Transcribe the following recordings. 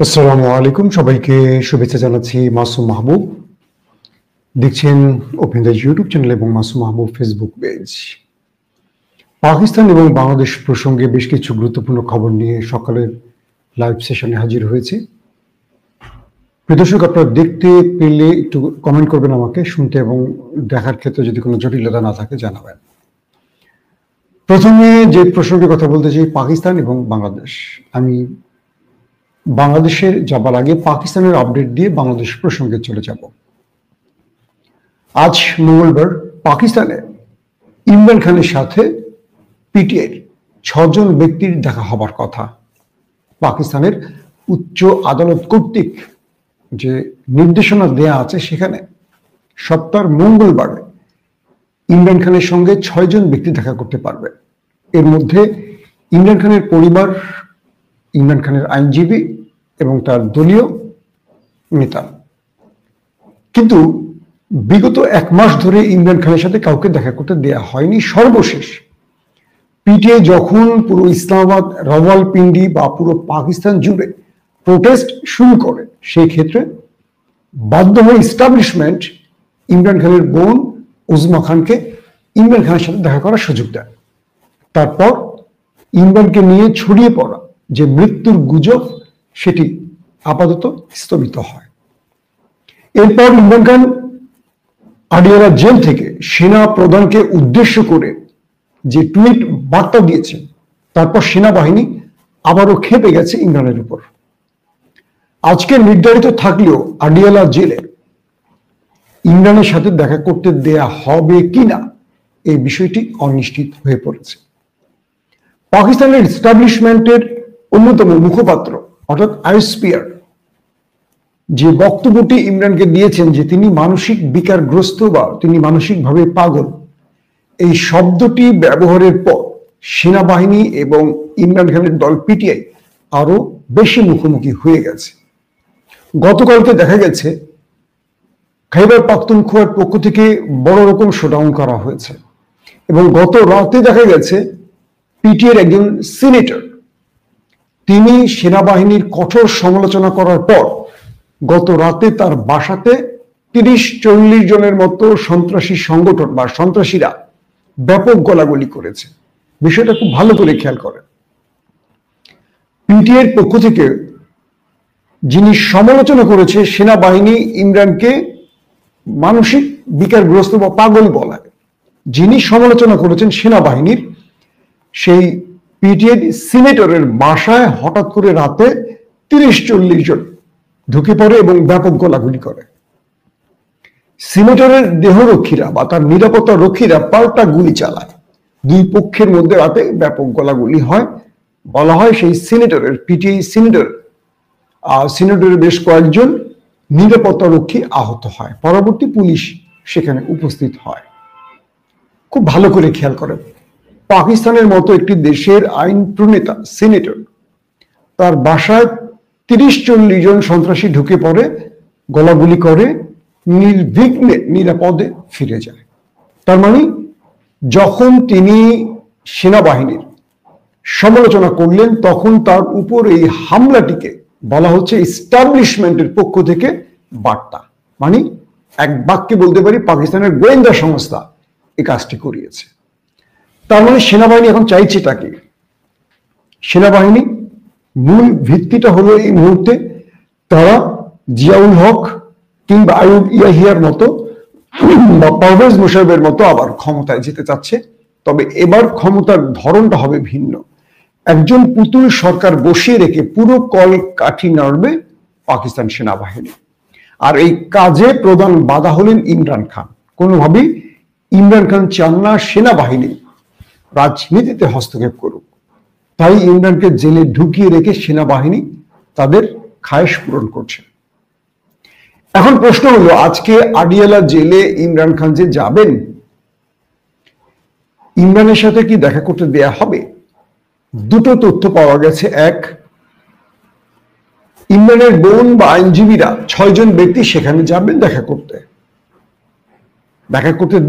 আসসালামু আলাইকুম, সবাইকে শুভেচ্ছা জানাচ্ছি। মাসুম মাহবুব দেখছেন ওপেন দ্য ইউটিউব চ্যানেল এবং মাসুম মাহবুব ফেসবুক পেজ। পাকিস্তান এবং বাংলাদেশ প্রসঙ্গে বেশ কিছু গুরুত্বপূর্ণ খবর নিয়ে সকালের লাইভ সেশনে হাজির হয়েছে। প্রিয় দর্শক, আপনারা দেখতে পেলে একটু কমেন্ট করবেন, আমাকে শুনতে এবং দেখার ক্ষেত্রে যদি কোনো জটিলতা না থাকে জানাবেন। প্রথমে যে প্রসঙ্গে কথা বলতে চাই, পাকিস্তান এবং বাংলাদেশ। আমি বাংলাদেশের যাবার আগে পাকিস্তানের আপডেট দিয়ে বাংলাদেশ প্রসঙ্গে চলে যাব। আজ মঙ্গলবার পাকিস্তানে ইমরান খানের সাথে পিটিআইর 6 ব্যক্তির দেখা হবার কথা। পাকিস্তানের উচ্চ আদালত কর্তৃক যে নির্দেশনা দেয়া আছে, সেখানে সপ্তাহের মঙ্গলবারে ইমরান খানের সঙ্গে 6 ব্যক্তি দেখা করতে পারবে। এর মধ্যে ইমরান খানের পরিবার, ইমরান খানের আইনজীবী এবং তার দলীয় নেতা। কিন্তু বিগত 1 মাস ধরে ইমরান খানের সাথে কাউকে দেখা করতে দেয়া হয়নি। সর্বশেষ পিটিআই যখন পুরো ইসলামাবাদ, রাওয়ালপিন্ডি বা পুরো পাকিস্তান জুড়ে প্রোটেস্ট শুরু করে, সেই ক্ষেত্রে বাধ্য হয়ে ইস্টাবলিশমেন্ট ইমরান খানের বোন উজমা খানকে ইমরান খানের সাথে দেখা করার সুযোগ দেয়। তারপর ইমরানকে নিয়ে ছড়িয়ে পড়া যে মৃত্যুর গুজব, সেটি আপাতত স্থগিত হয়। এরপর ইমরান খান আডিয়ালা জেল থেকে সেনা প্রধানকে উদ্দেশ্য করে যে টুইট বার্তা দিয়েছেন, তারপর সেনাবাহিনী আবারও ক্ষেপে গেছে ইমরানের উপর। আজকে নির্ধারিত থাকলেও আডিয়ালা জেলে ইমরানের সাথে দেখা করতে দেয়া হবে কিনা এই বিষয়টি অনিশ্চিত হয়ে পড়েছে। পাকিস্তানের এস্টাবলিশমেন্টের অন্যতম মুখপাত্র অর্থাৎ আইএসপিআর যে বক্তব্যটি ইমরানকে দিয়েছেন যে তিনি মানসিক বিকারগ্রস্ত বা তিনি মানসিকভাবে পাগল, এই শব্দটি ব্যবহারের পর সেনাবাহিনী এবং ইমরান খানের দল পিটিআই আরো বেশি মুখোমুখি হয়ে গেছে। গতকালকে দেখা গেছে খাইবার পাখতুনখোয়ার পক্ষ থেকে বড় রকম শোডাউন করা হয়েছে এবং গত রাতে দেখা গেছে পিটিআইয়ের একজন সিনেটর, তিনি সেনাবাহিনীর কঠোর সমালোচনা করার পর গত রাতে তার বাসাতে 30-40 জনের মতো সন্ত্রাসী সংগঠন বা সন্ত্রাসীরা ব্যাপক গোলাগুলি করেছে। বিষয়টা খুব ভালো করে খেয়াল করেন। পিটিআইয়ের পক্ষ থেকে যিনি সমালোচনা করেছে সেনাবাহিনী ইমরানকে মানসিক বিকারগ্রস্ত বা পাগল বলায়, যিনি সমালোচনা করেছেন সেনাবাহিনীর, সেই পিটিআই সিনেটরের বাসায় হঠাৎ করে রাতে 30-40 জন ঢুকে পড়ে এবং ব্যাপক গোলাগুলি করে। সিনেটরের দেহরক্ষীরা বা তার নিরাপত্তা রক্ষীরা পাল্টা গুলি চালায়। দুই পক্ষের মধ্যে রাতে ব্যাপক গোলাগুলি হয়। বলা হয় সেই সিনেটরের, পিটিআই সিনেটরের বেশ কয়েকজন নিরাপত্তা রক্ষী আহত হয়। পরবর্তী পুলিশ সেখানে উপস্থিত হয়। খুব ভালো করে খেয়াল করেন, পাকিস্তানের মতো একটি দেশের আইন প্রণেতা সিনেটর, তার বাসায় 30-40 জন সন্ত্রাসী ঢুকে পড়ে, গোলাগুলি করে, নির্বিঘ্নে নিরাপদে ফিরে যায়। তার মানে যখন তিনি সেনাবাহিনীর সমালোচনা করলেন, তখন তার উপর এই হামলাটিকে বলা হচ্ছে এস্টাবলিশমেন্টের পক্ষ থেকে বার্তা। মানে এক বাক্যে বলতে পারি পাকিস্তানের গোয়েন্দা সংস্থা এই কাজটি করিয়েছে। তার মানে সেনাবাহিনী এখন চাইছেটা কি? সেনাবাহিনী মূল ভিত্তিটা হলো এই মুহূর্তে তারা জিয়াউল হক কিংবা আইয়ুব ইয়াহিয়ার মতো বা পারভেজ মুশারফের মতো আবার ক্ষমতায় যেতে চাচ্ছে। তবে এবার ক্ষমতার ধরনটা হবে ভিন্ন। একজন পুতুল সরকার বসিয়ে রেখে পুরো কল কাঠি নাড়বে পাকিস্তান সেনাবাহিনী। আর এই কাজে প্রধান বাধা হলেন ইমরান খান। কোনোভাবেই ইমরান খান চান না সেনাবাহিনী রাজনীতিতে হস্তক্ষেপ করুক। তাই ইমরানকে জেলে ঢুকিয়ে রেখে সেনাবাহিনী তাদের খায়েশ পূরণ করছে। এখন প্রশ্ন হলো, আজকে আডিয়ালা জেলে ইমরান খান যে যাবেন, ইমরানের সাথে কি দেখা করতে দেয়া হবে? দুটো তথ্য পাওয়া গেছে। এক, ইমরানের বোন বা আইনজীবীরা 6 ব্যক্তি সেখানে যাবেন দেখা করতে।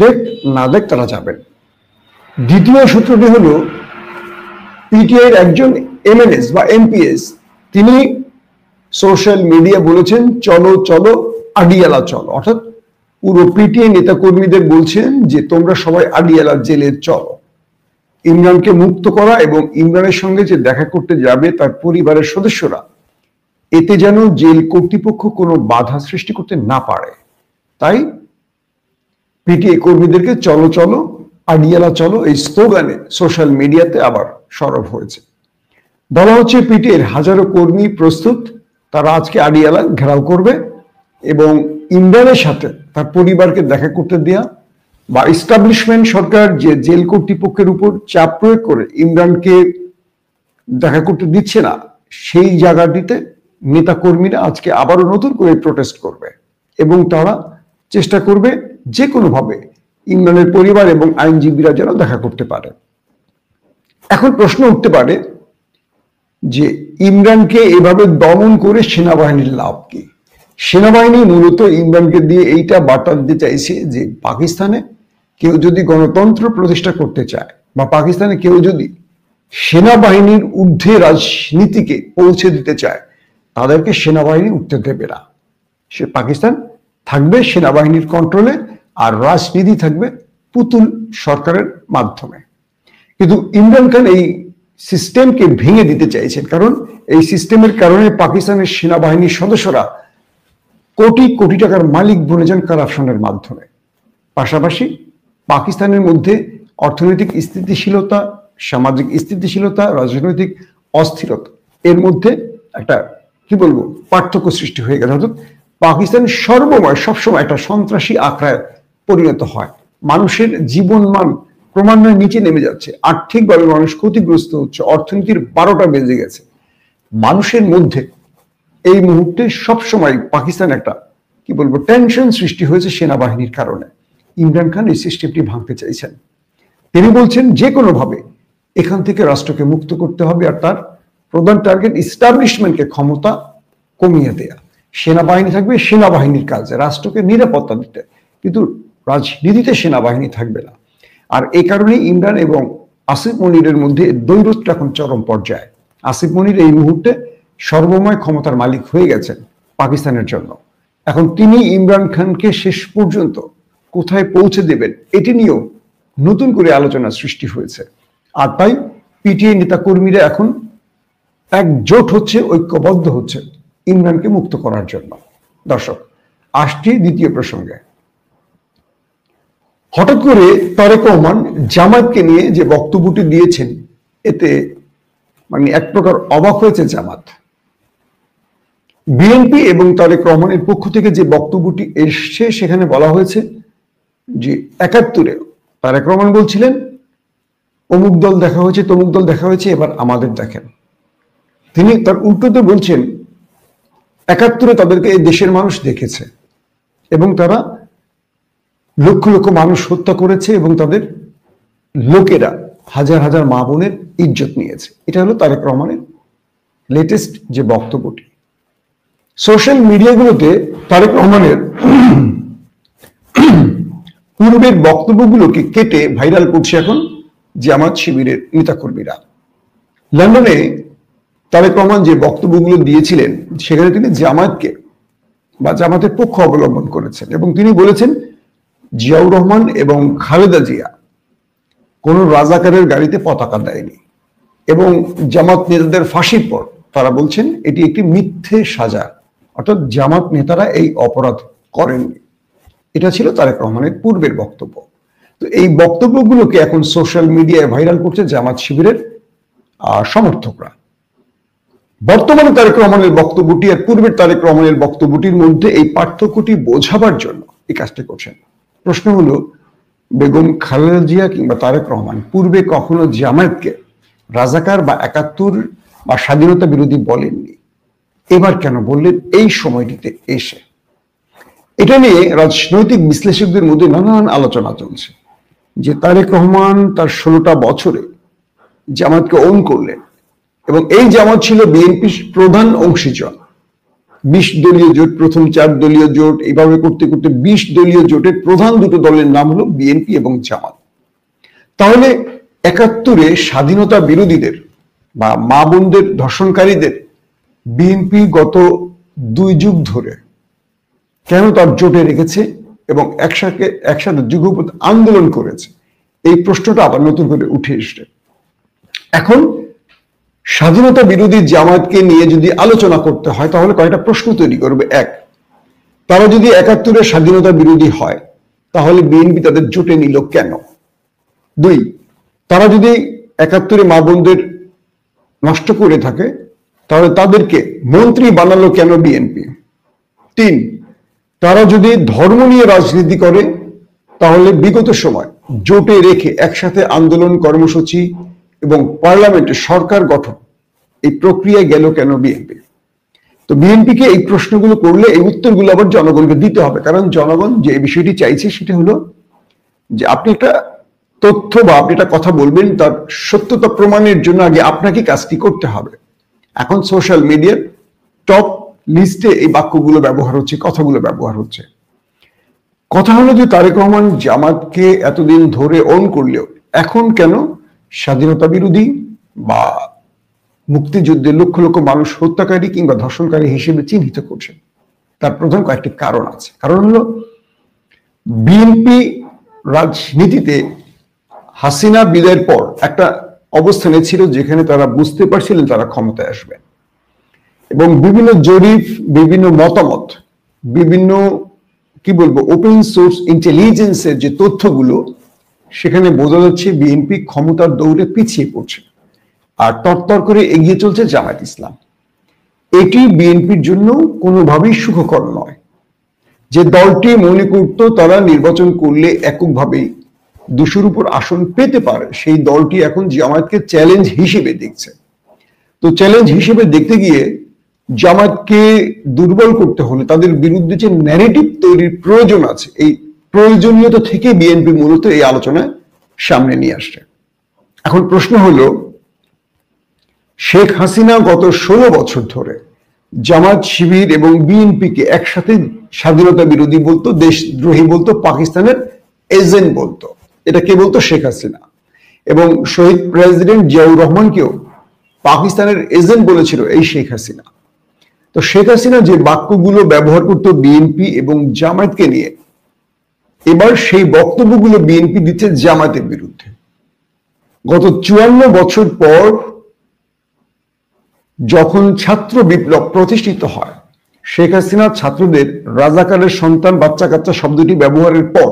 দেখ না দেখ তারা যাবেন। দ্বিতীয় সূত্রটি হলো পিটিআইয়ের একজন এমএনএস বা এমপিএস, তিনি সোশ্যাল মিডিয়া বলেছেন চলো চলো আডিয়ালা চলো, অর্থাৎ পুরো পিটিআই নেতা কর্মীদের বলছেন যে তোমরা সবাই আডিয়ালা জেলে চলো। ইমরানকে মুক্ত করা এবং ইমরানের সঙ্গে যে দেখা করতে যাবে তার পরিবারের সদস্যরা, এতে যেন জেল কর্তৃপক্ষ কোনো বাধা সৃষ্টি করতে না পারে, তাই পিটিআই কর্মীদেরকে চলো চলো আডিয়ালা চলো এই স্লোগানে সোশ্যাল মিডিয়াতে আবার সরব হয়েছে। বলা হচ্ছে পিটিআইয়ের হাজারো কর্মী প্রস্তুত, তারা আজকে আডিয়ালা ঘেরাও করবে এবং ইমরানের সাথে তার পরিবারকে দেখা করতে দেয়া বা এস্টাবলিশমেন্ট সরকার যে জেল কর্তৃপক্ষের উপর চাপ প্রয়োগ করে ইমরানকে দেখা করতে দিচ্ছে না, সেই জায়গাটিতে নেতা কর্মীরা আজকে আবারও নতুন করে প্রোটেস্ট করবে এবং তারা চেষ্টা করবে যে কোনোভাবে ইমরানের পরিবার এবং আইনজীবীরা যেন দেখা করতে পারে। এখন প্রশ্ন উঠতে পারে যে ইমরানকে এভাবে দমন করে সেনাবাহিনীর লাভ কি? সেনাবাহিনী মূলত ইমরানকে দিয়ে এইটা বার্তা দিতে চাইছে যে পাকিস্তানে কেউ যদি গণতন্ত্র প্রতিষ্ঠা করতে চায় বা পাকিস্তানে কেউ যদি সেনাবাহিনীর ঊর্ধ্বে রাজনীতিকে পৌঁছে দিতে চায়, তাদেরকে সেনাবাহিনী উঠতে দেবে না। সে পাকিস্তান থাকবে সেনাবাহিনীর কন্ট্রোলে আর রাজনীতি থাকবে পুতুল সরকারের মাধ্যমে। কিন্তু ইমরান খান এই সিস্টেমকে ভেঙে দিতে চাইছেন, কারণ এই সিস্টেমের কারণে পাকিস্তানের সেনাবাহিনীর সদস্যরা কোটি কোটি টাকার মালিক বনে যান কারাপশনের মাধ্যমে। পাশাপাশি পাকিস্তানের মধ্যে অর্থনৈতিক স্থিতিশীলতা, সামাজিক স্থিতিশীলতা, রাজনৈতিক অস্থিরতা, এর মধ্যে একটা কি বলবো পার্থক্য সৃষ্টি হয়ে গেছে। অর্থাৎ পাকিস্তান সবসময় একটা সন্ত্রাসী আখড়ায় পরিণত হয়। মানুষের জীবনমান ক্রমান্বয়ে নিচে নেমে যাচ্ছে, আর্থিকভাবে মানুষ ক্ষতিগ্রস্ত হচ্ছে, অর্থনীতির 12টা বেজে গেছে। মানুষের মধ্যে এই মুহূর্তে সবসময় পাকিস্তান একটা কি বলবো টেনশন সৃষ্টি হয়েছে সেনাবাহিনীর কারণে। ইমরান খান এই সিস্টেমটি ভাঙতে চাইছেন। তিনি বলছেন যে কোনোভাবে এখান থেকে রাষ্ট্রকে মুক্ত করতে হবে, আর তার প্রধান টার্গেট ইস্টাবলিশমেন্টকে ক্ষমতা কমিয়ে দেয়া। সেনাবাহিনী থাকবে সেনাবাহিনীর কাজে, রাষ্ট্রকে নিরাপত্তা দিতে, কিন্তু রাজনীতিতে সেনাবাহিনী থাকবে না। আর এই কারণেই ইমরান এবং আসিফ মনিরের মধ্যে দ্বৈরথটা এখন চরম পর্যায়ে। আসিফ মনির এই মুহূর্তে সর্বময় ক্ষমতার মালিক হয়ে গেছেন পাকিস্তানের জন্য। এখন তিনি ইমরান খানকে শেষ পর্যন্ত কোথায় পৌঁছে দেবেন এটি নিয়েও নতুন করে আলোচনা সৃষ্টি হয়েছে। আর তাই পিটিআই নেতা কর্মীরা এখন একজোট হচ্ছে, ঐক্যবদ্ধ হচ্ছে ইমরানকে মুক্ত করার জন্য। দর্শক, আসছি দ্বিতীয় প্রসঙ্গে। হঠাৎ করে তারেক রহমান জামাতকে নিয়ে যে বক্তব্যটি দিয়েছেন, এতে মানে এক প্রকার অবাক হয়েছে জামাত। বিএনপি এবং তারেক রহমানের পক্ষ থেকে যে বক্তব্যটি এসছে সেখানে বলা হয়েছে যে ৭১-এ তারেক রহমান বলছিলেন অমুক দল দেখা হয়েছে, তমুক দল দেখা হয়েছে, এবার আমাদের দেখেন। তিনি তার উল্টোতে বলছেন ৭১-এ তাদেরকে এই দেশের মানুষ দেখেছে এবং তারা লক্ষ লক্ষ মানুষ হত্যা করেছে এবং তাদের লোকেরা হাজার হাজার মা বোনের ইজ্জত নিয়েছে। এটা হলো তারেক রহমানের লেটেস্ট যে বক্তব্যটি। সোশ্যাল মিডিয়াগুলোতে তারেক রহমানের পূর্বের বক্তব্যগুলোকে কেটে ভাইরাল করছে এখন জামাত শিবিরের নেতাকর্মীরা। লন্ডনে তারেক রহমান যে বক্তব্যগুলো দিয়েছিলেন সেখানে তিনি জামাতকে বা জামাতের পক্ষ অবলম্বন করেছেন এবং তিনি বলেছেন জিয়াউর রহমান এবং খালেদা জিয়া কোন রাজাকারের গাড়িতে পতাকা দেয়নি এবং জামাত নেতাদের ফাঁসির পর তারা বলছেন এটি একটি মিথ্যে সাজা, অর্থাৎ জামাত নেতারা এই অপরাধ করেননি। এটা ছিল তারেক রহমানের পূর্বের বক্তব্য। তো এই বক্তব্যগুলোকে এখন সোশ্যাল মিডিয়ায় ভাইরাল করছে জামাত শিবিরের সমর্থকরা। বর্তমানে তারেক রহমানের বক্তব্যটি আর পূর্বের তারেক রহমানের বক্তব্যটির মধ্যে এই পার্থক্যটি বোঝাবার জন্য এই কাজটি করছেন। প্রশ্ন হলো, বেগম খালেদা জিয়া কিংবা তারেক রহমান পূর্বে কখনো জামায়াতকে রাজাকার বা ৭১ বা স্বাধীনতা বিরোধী বলেননি, এবার কেন বললেন এই সময়টিতে এসে? এটা নিয়ে রাজনৈতিক বিশ্লেষকদের মধ্যে নানান আলোচনা চলছে যে তারেক রহমান তার 16টা বছরে জামাতকে ওন করলেন এবং এই জামাত ছিল বিএনপির প্রধান অংশীজন। 20 দলীয় জোট, প্রথম 4 দলীয় জোট, এইভাবে করতে করতে 20 দলীয় জোটের প্রধান দুটো দলের নাম হলো বিএনপি এবং জামাত। তাহলে ৭১-এ স্বাধীনতা বিরোধীদের বা মা বোনদের ধর্ষণকারীদের বিএনপি গত 2 যুগ ধরে কেন তার জোটে রেখেছে এবং একসাথে যুগপৎ আন্দোলন করেছে, এই প্রশ্নটা আবার নতুন করে উঠে এসছে। এখন স্বাধীনতা বিরোধী জামায়াতকে নিয়ে যদি আলোচনা করতে হয় তাহলে কয়েকটা প্রশ্ন তৈরি করবে। এক, তারা যদি 71-এর স্বাধীনতা বিরোধী হয় তাহলে বিএনপি তাদের জোটে নিল কেন? 2, তারা যদি 71-এ মা বোনদের নষ্ট করে থাকে তাহলে তাদেরকে মন্ত্রী বানালো কেন বিএনপি? 3, তারা যদি ধর্ম নিয়ে রাজনীতি করে তাহলে বিগত সময় জোটে রেখে একসাথে আন্দোলন কর্মসূচি এবং পার্লামেন্টে সরকার গঠন এই প্রক্রিয়ায় গেল কেন বিএনপি? তো বিএনপিকে এই প্রশ্নগুলো করলে এই উত্তরগুলো আবার জনগণকে দিতে হবে, কারণ জনগণ যে বিষয়টি চাইছে সেটা হলো যে আপনি একটা তথ্য বা আপনি একটা কথা বলবেন, তার সত্যতা প্রমাণের জন্য আগে আপনাকে কাজটি করতে হবে। এখন সোশ্যাল মিডিয়ার টপ লিস্টে এই বাক্যগুলো ব্যবহার হচ্ছে, কথাগুলো ব্যবহার হচ্ছে। কথা হলো যে তারেক রহমান জামাতকে এতদিন ধরে অন করলেও এখন কেন স্বাধীনতা বিরোধী বা মুক্তিযুদ্ধের লক্ষ লক্ষ মানুষ হত্যাকারী কিংবা ধর্ষণকারী হিসেবে চিহ্নিত করছেন? তার প্রধান কয়েকটি কারণ আছে। কারণ হলো বিএনপি রাজনীতিতে হাসিনা বিদায়ের পর একটা অবস্থানে ছিল যেখানে তারা বুঝতে পারছিলেন তারা ক্ষমতায় আসবে, এবং বিভিন্ন জরিপ, বিভিন্ন মতামত, বিভিন্ন কি বলবো ওপেন সোর্স ইন্টেলিজেন্সের যে তথ্যগুলো, সেখানে বোঝা যাচ্ছে বিএনপি ক্ষমতার দৌড়ে পিছিয়ে পড়ছে আর তরতর করে এগিয়ে চলছে জামায়াত ইসলাম। এটি বিএনপির জন্য কোনোভাবেই সুখকর নয়। যে দলটি মনে করত তারা নির্বাচন করলে এককভাবেই 200-র উপর আসন পেতে পারে, সেই দলটি এখন জামায়াতকে চ্যালেঞ্জ হিসেবে দেখছে। তো চ্যালেঞ্জ হিসেবে দেখতে গিয়ে জামায়াতকে দুর্বল করতে হলে তাদের বিরুদ্ধে যে ন্যারেটিভ তৈরির প্রয়োজন আছে, এই প্রয়োজনীয়তা থেকে বিএনপি মূলত এই আলোচনায় সামনে নিয়ে আসছে। এখন প্রশ্ন হলো, শেখ হাসিনা গত 16 বছর ধরে জামায়াত, শিবির এবং বিএনপিকে একসাথে স্বাধীনতা বিরোধী বলতো, দেশদ্রোহী বলতো, পাকিস্তানের এজেন্ট বলতো। এটা কে বলতো? শেখ হাসিনা। এবং শহীদ প্রেসিডেন্ট জিয়াউর রহমানকেও পাকিস্তানের এজেন্ট বলেছিল এই শেখ হাসিনা। তো শেখ হাসিনা যে বাক্যগুলো ব্যবহার করতো বিএনপি এবং জামায়াতকে নিয়ে, এবার সেই বক্তব্যগুলো বিএনপি দিচ্ছে জামায়াতের বিরুদ্ধে। গত 54 বছর পর যখন ছাত্র বিপ্লব প্রতিষ্ঠিত হয়, শেখ হাসিনা ছাত্রদের রাজাকারের সন্তান, বাচ্চা কাচ্চা শব্দটি ব্যবহারের পর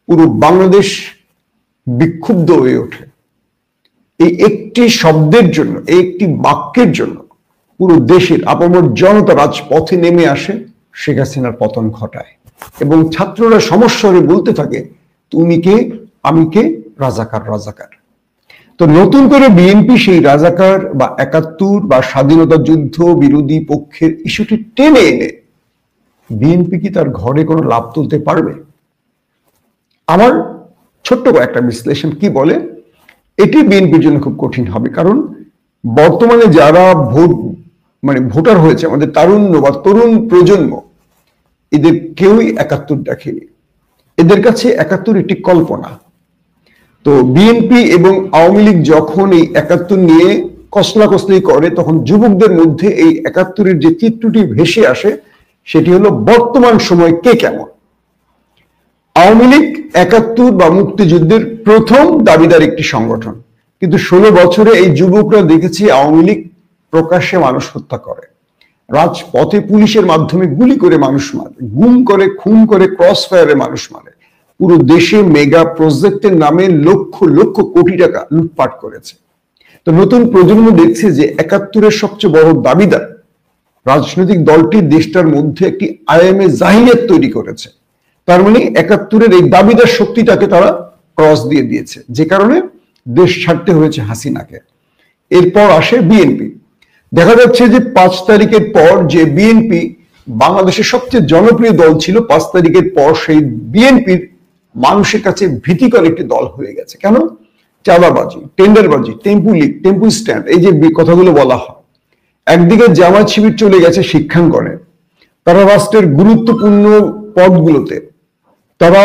পুরো বাংলাদেশ বিক্ষুব্ধ হয়ে ওঠে। এই একটি শব্দের জন্য, এই একটি বাক্যের জন্য পুরো দেশের আপামর জনতা রাজপথে নেমে আসে, শেখ হাসিনার পতন ঘটায় এবং ছাত্ররা সমস্বরে বলতে থাকে, তুমি কে, আমি কে, রাজাকার রাজাকার। তো নতুন করে বিএনপি সেই রাজাকার বা 71 বা স্বাধীনতা যুদ্ধ বিরোধী পক্ষের ইস্যুটি টেনে এনে বিএনপি কি তার ঘরে কোনো লাভ তুলতে পারবে? আমার ছোট্ট একটা বিশ্লেষণ কি বলে, এটি বিএনপির জন্য খুব কঠিন হবে। কারণ বর্তমানে যারা ভোটার হয়েছে, আমাদের তারুণ্য বা তরুণ প্রজন্ম, এদের কেউই 71 দেখেনি। এদের কাছে 71 একটি কল্পনা। তো বিএনপি এবং আওয়ামী লীগ যখন এই 71 নিয়ে কসলাকসলি করে, তখন যুবকদের মধ্যে এই 71-এর যে চিত্রটি ভেসে আসে সেটি হলো বর্তমান সময় কে কেমন। আওয়ামী লীগ 71 বা মুক্তিযুদ্ধের প্রথম দাবিদার একটি সংগঠন, কিন্তু 16 বছরে এই যুবকরা দেখেছি আওয়ামী লীগ প্রকাশ্যে মানুষ হত্যা করে, রাজপথে পুলিশের মাধ্যমে গুলি করে মানুষ মারে, গুম করে, খুন করে, ক্রস ফায়ারে মানুষ মারে, পুরো দেশে মেগা প্রজেক্টের নামে লক্ষ লক্ষ কোটি টাকা লুটপাট করেছে। তো নতুন প্রজন্ম দেখছে যে 71-এর সবচেয়ে বড় দাবিদার রাজনৈতিক দলটি দেশটার মধ্যে একটি আইএমএ জাহিলিয়াত তৈরি করেছে। তার মানে 71-এর এই দাবিদার শক্তিটাকে তারা ক্রস দিয়ে দিয়েছে, যে কারণে দেশ ছাড়তে হয়েছে হাসিনাকে। এরপর আসে বিএনপি। দেখা যাচ্ছে যে 5 তারিখের পর যে বিএনপি বাংলাদেশের সবচেয়ে জনপ্রিয় দল ছিল, 5 তারিখের পর সেই বিএনপির মানুষের কাছে ভীতিকর একটি দল হয়ে গেছে। কেন? চাঁদাবাজি, টেন্ডারবাজি, টেম্পু লিগ, টেম্পু স্ট্যান্ড, এই যে কথাগুলো বলা হয়। একদিকে জামায়াত শিবির চলে গেছে শিক্ষাঙ্গনে, তারা রাষ্ট্রের গুরুত্বপূর্ণ পদগুলোতে, তারা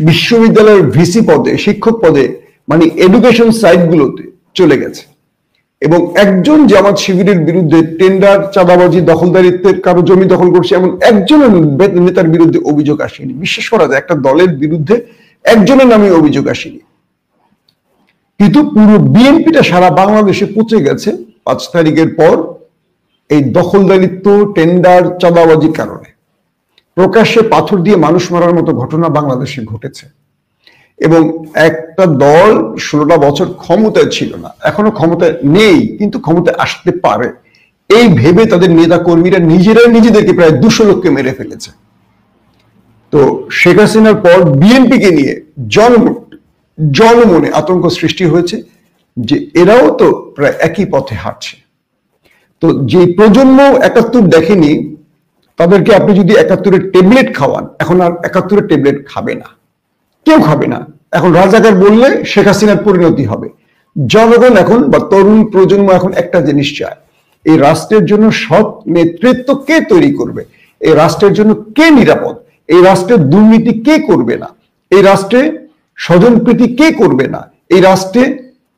বিশ্ববিদ্যালয়ের ভিসি পদে, শিক্ষক পদে, মানে এডুকেশন সাইটগুলোতে চলে গেছে। এবং একজন জামাত শিবিরের বিরুদ্ধে টেন্ডার, চাঁদাবাজি, দখলদারিত্বের কারো জমি দখল করছে এমন একজনের নেতার বিরুদ্ধে অভিযোগ আসেনি। বিশ্বাস করা যায় একটা দলের বিরুদ্ধে একজনের নামে অভিযোগ আসেনি, কিন্তু পুরো বিএনপিটা সারা বাংলাদেশে পচে গেছে 5 তারিখের পর এই দখলদারিত্ব, টেন্ডার, চাঁদাবাজির কারণে। প্রকাশ্যে পাথর দিয়ে মানুষ মারার মতো ঘটনা বাংলাদেশে ঘটেছে এবং একটা দল 16টা বছর ক্ষমতায় ছিল না, এখনো ক্ষমতায় নেই কিন্তু ক্ষমতায় আসতে পারে, এই ভেবে তাদের নেতা কর্মীরা নিজেরাই নিজেদেরকে প্রায় 200 লোককে মেরে ফেলেছে। তো শেখ হাসিনার পর বিএনপিকে নিয়ে জনমনে আতঙ্ক সৃষ্টি হয়েছে যে এরাও তো প্রায় একই পথে হাঁটছে। তো যে প্রজন্ম 71 দেখেনি তাদেরকে আপনি যদি 71-এর ট্যাবলেট খাওয়ান, এখন আর 71-এর ট্যাবলেট খাবে না, কেউ খাবে না। এখন রাজাকার বললে শেখ হাসিনার পরিণতি হবে। জনগণ এখন বা তরুণ প্রজন্ম এখন একটা জিনিস চায়, এই রাষ্ট্রের জন্য সৎ নেতৃত্ব কে তৈরি করবে, এই রাষ্ট্রের জন্য কে নিরাপদ, এই রাষ্ট্রের দুর্নীতি কে করবে না, এই রাষ্ট্রে স্বজনপ্রীতি কে করবে না, এই রাষ্ট্রে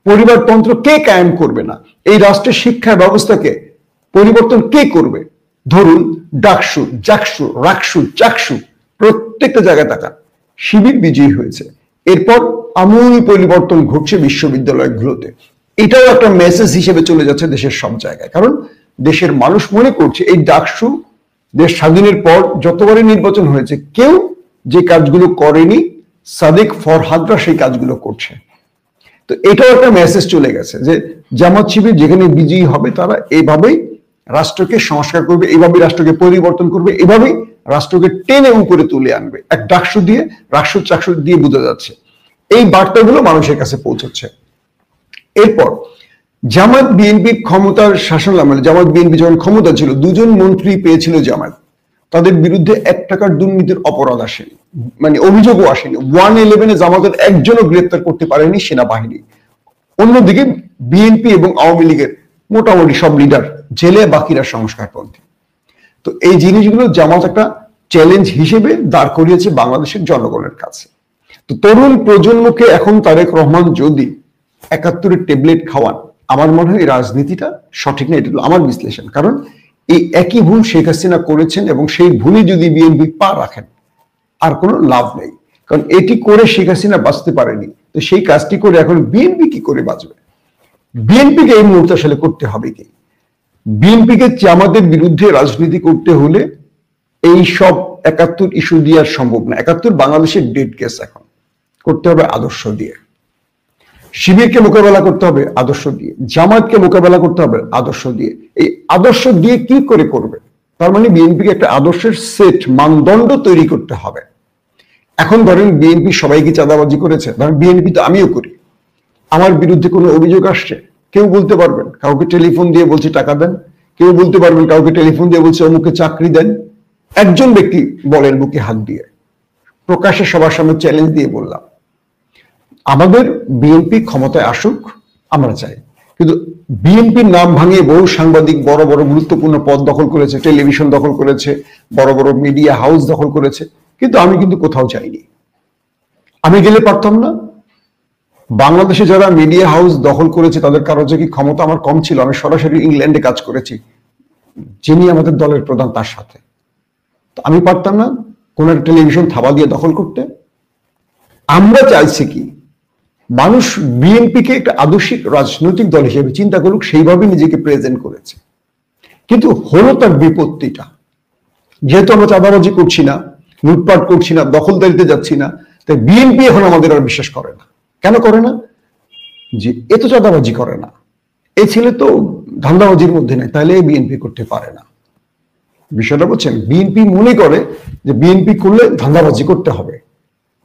পরিবারতন্ত্র কে কায়েম করবে না, এই রাষ্ট্রের শিক্ষা ব্যবস্থাকে পরিবর্তন কে করবে। ধরুন ডাকসু, জাকসু, রাকসু, চাকসু, প্রত্যেকটা জায়গায় তাকান, শিবির বিজয়ী হয়েছে, এরপর আমূল পরিবর্তন ঘটছে বিশ্ববিদ্যালয়গুলোতে। এটাও একটা মেসেজ হিসেবে চলে যাচ্ছে দেশের সব জায়গায়, কারণ দেশের মানুষ মনে করছে এই ডাকসু দেশ স্বাধীনের পর যতবারই নির্বাচন হয়েছে কেউ যে কাজগুলো করেনি সাদিক ফরহাদরা সেই কাজগুলো করছে। তো এটাও একটা মেসেজ চলে গেছে যে জামাত শিবির যেখানে বিজয়ী হবে তারা এইভাবেই রাষ্ট্রকে সংস্কার করবে, এইভাবেই রাষ্ট্রকে পরিবর্তন করবে, এভাবেই রাষ্ট্রকে টেনে উপরে তুলে আনবে। এক ডাকসু দিয়ে, রাকসু চাকসু দিয়ে বোঝা যাচ্ছে। এই বার্তাগুলো মানুষের কাছে পৌঁছচ্ছে। এরপর জামাত বিএনপির ক্ষমতার শাসন আমলে, জামাত বিএনপি যখন ক্ষমতা ছিল, 2 জন মন্ত্রী পেয়েছিল জামাত, তাদের বিরুদ্ধে 1 টাকার দুর্নীতির অপরাধ আসেনি, মানে অভিযোগও আসেনি। 111-এ জামাতের একজনও গ্রেপ্তার করতে পারেনি সেনাবাহিনী। অন্যদিকে বিএনপি এবং আওয়ামী লীগের মোটামুটি সব লিডার জেলে, বাকিরা সংস্কারপন্থী। তো এই জিনিসগুলো জামাত একটা চ্যালেঞ্জ হিসেবে দাঁড় করিয়েছে বাংলাদেশের জনগণের কাছে। তো তরুণ প্রজন্মকে এখন তারেক রহমান যদি 71-এর ট্যাবলেট খাওয়ান, আমার মনে হয় এই রাজনীতিটা সঠিক না, এটা আমার বিশ্লেষণ। কারণ এই একই ভুল শেখ হাসিনা করেছেন এবং সেই ভুলে যদি বিএনপি পা রাখেন আর কোনো লাভ নেই, কারণ এটি করে শেখ হাসিনা বাঁচতে পারেনি। তো সেই কাজটি করে এখন বিএনপি কি করে বাঁচবে? বিএনপিকে এই মুহূর্তে আসলে করতে হবে কি? বিএনপিকে জামাতের বিরুদ্ধে রাজনীতি করতে হলে এই সব 71 ইস্যু দিয়ে আর সম্ভব না। 71 বাংলাদেশের ডেড কেস, এখন করতে হবে আদর্শ দিয়ে। শিবিরকে মোকাবেলা করতে হবে আদর্শ দিয়ে, জামাতকে মোকাবেলা করতে হবে আদর্শ দিয়ে। এই আদর্শ দিয়ে কি করে করবে? তার মানে বিএনপিকে একটা আদর্শের সেট, মানদণ্ড তৈরি করতে হবে। এখন ধরেন বিএনপি সবাইকে চাঁদাবাজি করেছে, ধরেন বিএনপি তো আমিও করি, আমার বিরুদ্ধে কোনো অভিযোগ আসছে, কেউ বলতে পারবেন কাউকে টেলিফোন দিয়ে বলছে টাকা দেন, কেউ বলতে পারবেন কাউকে টেলিফোন দিয়ে বলছে অমুকে চাকরি দেন। একজন ব্যক্তি বলেন বুকে হাত দিয়ে, প্রকাশ্যে সবার সামনে চ্যালেঞ্জ দিয়ে বললাম আমাদের বিএনপি ক্ষমতায় আসুক, আমরা চাই। কিন্তু বিএনপির নাম ভাঙিয়ে বহু সাংবাদিক বড় বড় গুরুত্বপূর্ণ পদ দখল করেছে, টেলিভিশন দখল করেছে, বড় বড় মিডিয়া হাউস দখল করেছে, কিন্তু আমি কিন্তু কোথাও যাইনি। আমি গেলে পারতাম না? বাংলাদেশে যারা মিডিয়া হাউস দখল করেছে তাদের কারো যে কি ক্ষমতা আমার কম ছিল? আমি সরাসরি ইংল্যান্ডে কাজ করেছি, যিনি আমাদের দলের প্রধান তার সাথে। তো আমি পারতাম না কোন একটা টেলিভিশন থাবা দিয়ে দখল করতে? আমরা চাইছি কি মানুষ বিএনপিকে একটা আদর্শিক রাজনৈতিক দল হিসেবে চিন্তা করুক, সেইভাবে নিজেকে প্রেজেন্ট করেছে। কিন্তু হলো তার বিপত্তিটা, যেহেতু আমরা চাঁদাবাজি করছি না, লুটপাট করছি না, দখলদারিতে যাচ্ছি না, তাই বিএনপি এখন আমাদের আর বিশ্বাস করে না। কেন করে না? যে এ তো চাঁদাবাজি করে না, এই ছেলে তো ধান্দাবাজির মধ্যে নেই, তাহলে বিএনপি করতে পারে না। বিষয়টা বুঝছেন? বিএনপি মনে করে যে বিএনপি করলে ধান্দাবাজি করতে হবে।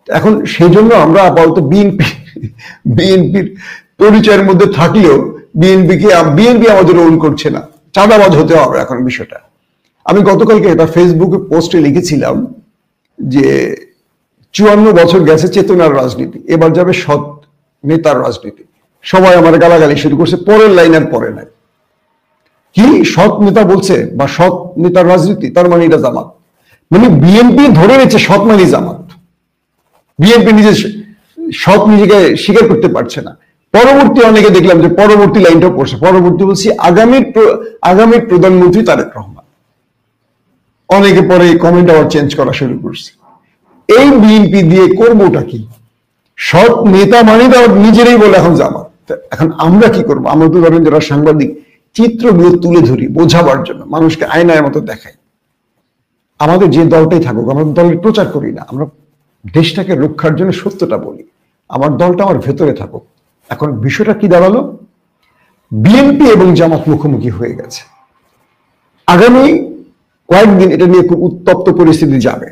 এখন সেই জন্য আমরা আপাতত বিএনপির পরিচয়ের মধ্যে থাকলেও বিএনপি আমাদের ওন করছে না, চাঁদাবাজ হতে হবে এখন বিষয়টা। আমি গতকালকে এটা ফেসবুকে পোস্টে লিখেছিলাম যে 54 বছর গেছে চেতনার রাজনীতি, এবার যাবে সৎ নেতার রাজনীতি। সবাই আমার গালাগালি শুরু করছে, পরের লাইন আর পরে নাই। কি সৎ নেতা বলছে বা সৎ নেতার রাজনীতি, তার মানে এটা জামাত। মানে বিএনপি ধরে নিচ্ছে সৎ মানে জামাত। বিএনপি নিজে সৎ নিজেকে স্বীকার করতে পারছে না। পরবর্তী অনেকে দেখলাম যে পরবর্তী লাইনটাও পড়ছে, পরবর্তী বলছি আগামীর প্রধানমন্ত্রী তারেক রহমান। অনেকে পরে এই কমেন্ট আবার চেঞ্জ করা শুরু করছে। এই বিএনপি দিয়ে করবোটা কি? সৎ নেতা মানে তো নিজেরাই বলে এখন জামাত। এখন আমরা কি করবো? আমরা তো ধরেন যারা সাংবাদিক, চিত্রগুলো তুলে ধরি বোঝাবার জন্য, মানুষকে আয়নার মতো দেখাই। আমাদের যে দলটাই থাকুক, আমরা দলের প্রচার করি না, আমরা দেশটাকে রক্ষার জন্য সত্যটা বলি। আমার দলটা আমার ভেতরে থাকুক। এখন বিষয়টা কি দাঁড়ালো? বিএনপি এবং জামাত মুখোমুখি হয়ে গেছে। আগামী কয়েকদিন এটা নিয়ে খুব উত্তপ্ত পরিস্থিতি যাবে।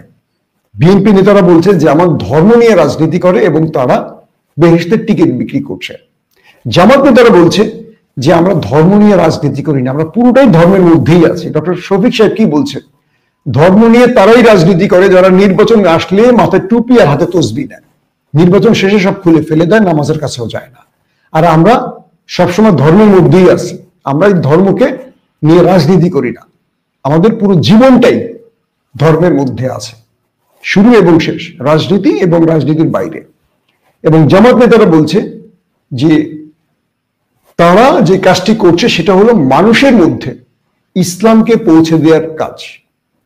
বিএনপি নেতারা বলছে যে আমার ধর্ম নিয়ে রাজনীতি করে এবং তারা বেহেশতের টিকিট বিক্রি করছে। জামাত নেতারা বলছে যে আমরা ধর্ম নিয়ে রাজনীতি করি না, আমরা পুরোটাই ধর্মের মধ্যেই আছি। ডক্টর শফিক সাহেব কি বলছে? ধর্ম নিয়ে তারাই রাজনীতি করে যারা নির্বাচন আসলে মাথায় টুপি আর হাতে তসবি নেয়, নির্বাচন শেষে সব খুলে ফেলে দেয়, নামাজের কাছেও যায় না। আর আমরা সবসময় ধর্মের মধ্যেই আছি, আমরা এই ধর্মকে নিয়ে রাজনীতি করি না, আমাদের পুরো জীবনটাই ধর্মের মধ্যে আছে, শুরু এবং শেষ রাজনীতি এবং রাজনীতির বাইরে। এবং জামাত নেতারা বলছে যে তারা যে কাজটি করছে সেটা হলো মানুষের মধ্যে ইসলামকে পৌঁছে দেওয়ার কাজ,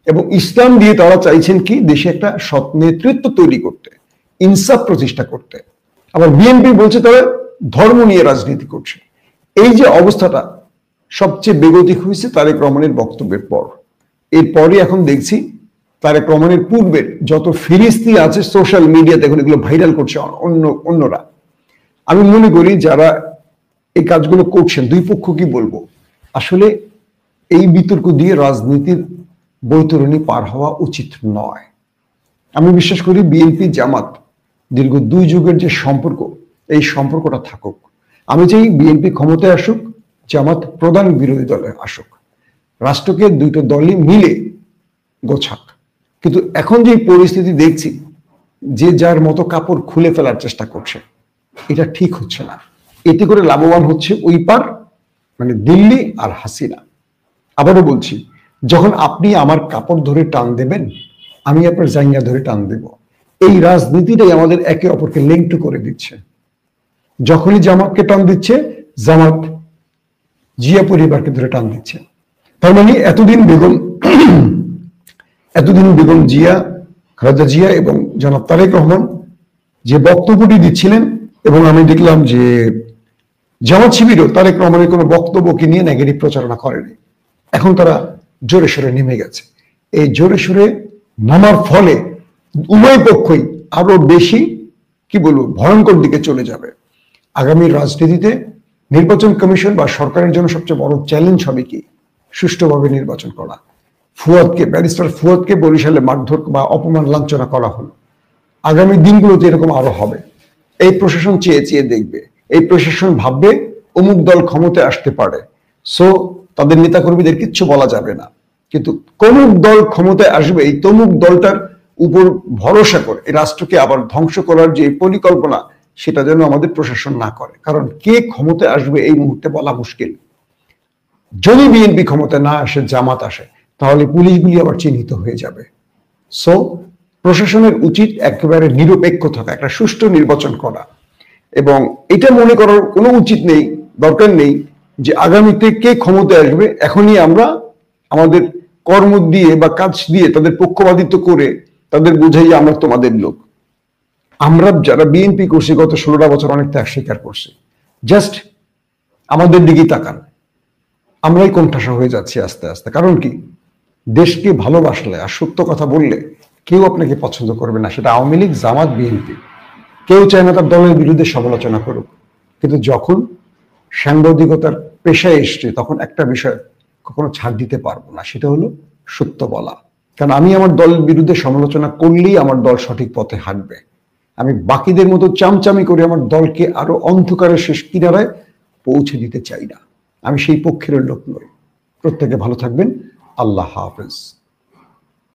এবং ইসলাম দিয়ে তারা চাইছেন কি দেশে একটা সৎ নেতৃত্ব তৈরি করতে, ইনসাফ প্রতিষ্ঠা করতে। আবার বিএনপি বলছে তারা ধর্ম নিয়ে রাজনীতি করছে। এই যে অবস্থাটা সবচেয়ে বেগতিক হয়েছে তারেক রহমানের বক্তব্যের পর। এরপরে এখন দেখছি তারেক রহমানের পূর্বের যত ফিরিস্তি আছে সোশ্যাল মিডিয়াতে এখন এগুলো ভাইরাল করছে অন্যরা। আমি মনে করি যারা এই কাজগুলো করছেন, দুই পক্ষ কি বলবো, আসলে এই বিতর্ক দিয়ে রাজনীতির বৈতরণী পার হওয়া উচিত নয়। আমি বিশ্বাস করি বিএনপি জামাত দীর্ঘ 2 যুগের যে সম্পর্ক, এই সম্পর্কটা থাকুক। আমি চাই বিএনপি ক্ষমতায় আসুক, জামাত প্রধান বিরোধী দলে আসুক, রাষ্ট্রকে দুটো দলই মিলে গোছাক। কিন্তু এখন যে পরিস্থিতি দেখছি, যে যার মতো কাপড় খুলে ফেলার চেষ্টা করছে, এটা ঠিক হচ্ছে না। এতে করে লাভবান হচ্ছে ওই পার, মানে দিল্লি আর হাসিনা। আবারও বলছি, যখন আপনি আমার কাপড় ধরে টান দেবেন, আমি আপনার জাঙ্গা ধরে টান দেব। এই রাজনীতিটাই আমাদের একে অপরকে লিঙ্ক করে দিচ্ছে। যখনই জামাতকে টান দিচ্ছে, জামাত জিয়া পরিবারকে ধরে টান দিচ্ছে। তার মানে এতদিন বেগম জিয়া, খালেদা জিয়া এবং জনাব তারেক রহমান যে বক্তব্যটি দিচ্ছিলেন, এবং আমি দেখলাম যে জামাত শিবিরও তারেক রহমানের কোনো বক্তব্যকে নিয়ে নেগেটিভ প্রচারণা করেনি। এখন তারা জোরে সোরে নেমে গেছে। এই জোরে সোরে নামার ফলে উভয় পক্ষই আরো বেশি কি বলবো ভয়ঙ্কর দিকে চলে যাবে। আগামী রাজনীতিতে নির্বাচন কমিশন বা সরকারের জন্য সবচেয়ে বড় চ্যালেঞ্জ হবে কি সুষ্ঠুভাবে নির্বাচন করা। ব্যারিস্টার ফুয়াদকে বরিশালে মারধর বা অপমান লাঞ্ছনা করা হলো। আগামী দিনগুলোতে এরকম আরো হবে। এই প্রশাসন চেয়ে চেয়ে দেখবে, এই প্রশাসন ভাববে অমুক দল ক্ষমতায় আসতে পারে, সো তাদের নেতাকর্মীদের কিচ্ছু বলা যাবে না। কিন্তু কোমুক দল ক্ষমতায় আসবে, এই তমুক দলটার উপর ভরসা করে এই রাষ্ট্রকে আবার ধ্বংস করার যে পরিকল্পনা, সেটা যেন আমাদের প্রশাসন না করে। কারণ কে ক্ষমতায় আসবে এই মুহূর্তে বলা মুশকিল। যদি বিএনপি ক্ষমতায় না আসে, জামাত আসে, তাহলে পুলিশগুলি আবার চিহ্নিত হয়ে যাবে। সো প্রশাসনের উচিত একেবারে নিরপেক্ষ থাকা, একটা সুষ্ঠু নির্বাচন করা। এবং এটা মনে করার কোনো উচিত নেই, দরকার নেই যে আগামীতে কে ক্ষমতায় আসবে এখনই আমরা আমাদের কর্ম দিয়ে বা কাজ দিয়ে তাদের পক্ষপাতিত্ব করে তাদের বোঝাই আমরা তোমাদের লোক। আমরা যারা বিএনপি করছি গত 16টা বছর অনেক ত্যাগ স্বীকার করছি। জাস্ট আমাদের দিকেই তাকান, আমরাই কোণঠাসা হয়ে যাচ্ছি আস্তে আস্তে। কারণ কি, দেশকে ভালোবাসলে আর সত্য কথা বললে কেউ আপনাকে পছন্দ করবে না। সেটা আওয়ামী লীগ, জামাত, বিএনপি, কেউ চায় না তার দলের বিরুদ্ধে সমালোচনা করুক। কিন্তু যখন সাংবাদিকতার পেশায় এসছে, তখন একটা বিষয় কখনো ছাড় দিতে পারবো না, সেটা হলো সত্য বলা। কারণ আমি আমার দলের বিরুদ্ধে সমালোচনা করলেই আমার দল সঠিক পথে হাঁটবে। আমি বাকিদের মতো চামচামি করে আমার দলকে আরো অন্ধকারের শেষ কিনারায় পৌঁছে দিতে চাই না। আমি সেই পক্ষের লোক নই। প্রত্যেকে ভালো থাকবেন। আল্লাহ হাফেজ।